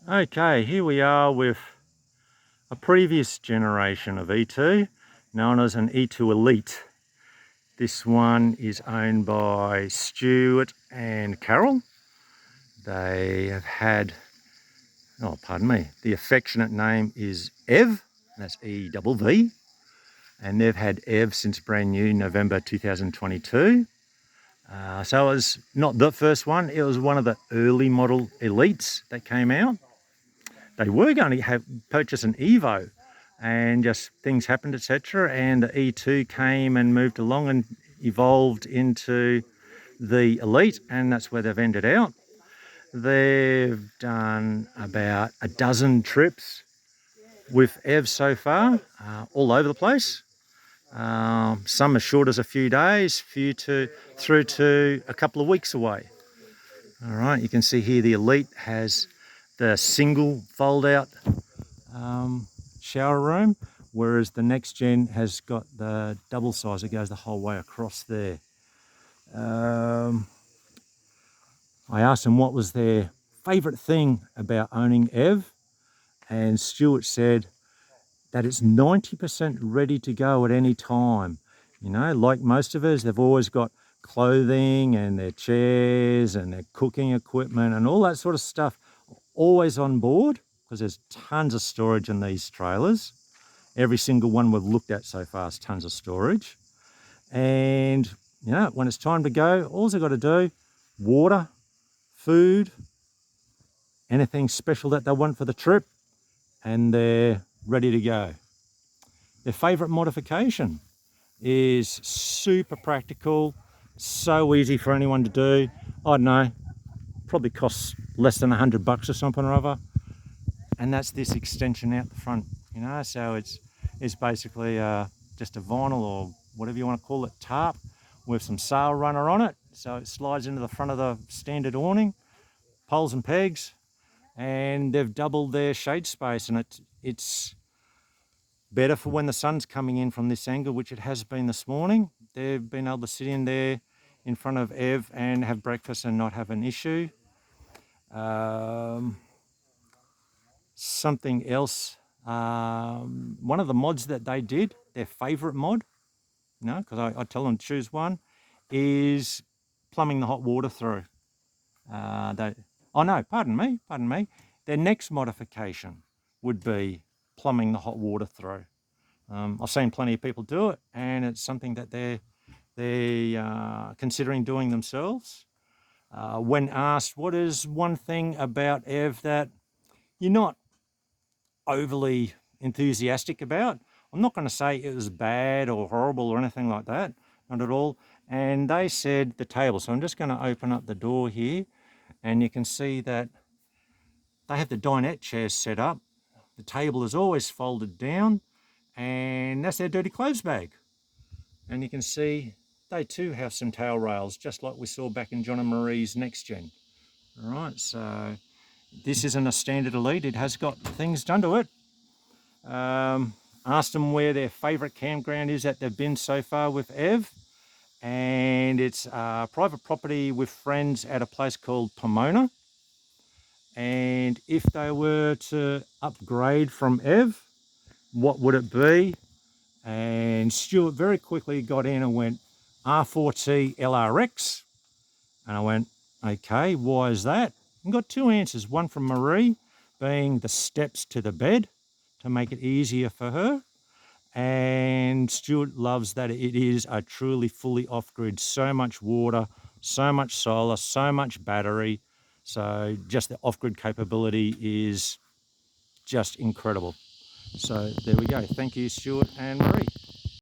Okay, here we are with a previous generation of E2, known as an E2 Elite. This one is owned by Stuart and Carol. They have had, oh pardon me, the affectionate name is Ev, that's E-double-V, and they've had Ev since brand new November 2022. So it was not the first one, it was one of the early model Elites that came out. They were going to purchase an Evo, and just things happened, etc. And the E2 came and moved along and evolved into the Elite, and that's where they've ended out. They've done about a dozen trips with Ev so far, all over the place. Some as short as a few days, through to a couple of weeks away. All right, you can see here the Elite has the single fold-out shower room, whereas the next gen has got the double size. It goes the whole way across there. I asked them what was their favourite thing about owning Ev, and Stuart said that it's 90% ready to go at any time. You know, like most of us, they've always got clothing and their chairs and their cooking equipment and all that sort of stuff always on board, because there's tons of storage in these trailers. Every single one we've looked at so far is tons of storage. And, you know, when it's time to go, all they've got to do, water, food, anything special that they want for the trip, and they're ready to go. Their favourite modification is super practical, so easy for anyone to do. I don't know, probably costs less than $100 or something or other. And that's this extension out the front, you know, so it's basically just a vinyl or whatever you want to call it, tarp with some sail runner on it, so it slides into the front of the standard awning, poles and pegs, and they've doubled their shade space, and it's better for when the sun's coming in from this angle, which it has been this morning. They've been able to sit in there in front of Ev and have breakfast and not have an issue. Something else, one of the mods that they did, their favourite mod, you know, because I tell them to choose one, is plumbing the hot water through. Oh no, pardon me. Their next modification would be plumbing the hot water through. I've seen plenty of people do it, and it's something that they're considering doing themselves. When asked what is one thing about Ev that you're not overly enthusiastic about, I'm not going to say it was bad or horrible or anything like that, not at all. And they said the table. So I'm just going to open up the door here, and you can see that they have the dinette chairs set up. The table is always folded down, and that's their dirty clothes bag. And you can see they too have some tail rails, just like we saw back in John and Marie's next gen. All right, so this isn't a standard Elite, it has got things done to it. Asked them where their favourite campground is that they've been so far with Ev, and it's private property with friends at a place called Pomona. And if they were to upgrade from Ev, what would it be? And Stuart very quickly got in and went R4T LRX, and I went, okay, why is that? And got two answers, one from Marie being the steps to the bed to make it easier for her, and Stuart loves that it is a truly fully off-grid, so much water, so much solar, so much battery, so just the off-grid capability is just incredible. So there we go. Thank you, Stuart and Marie.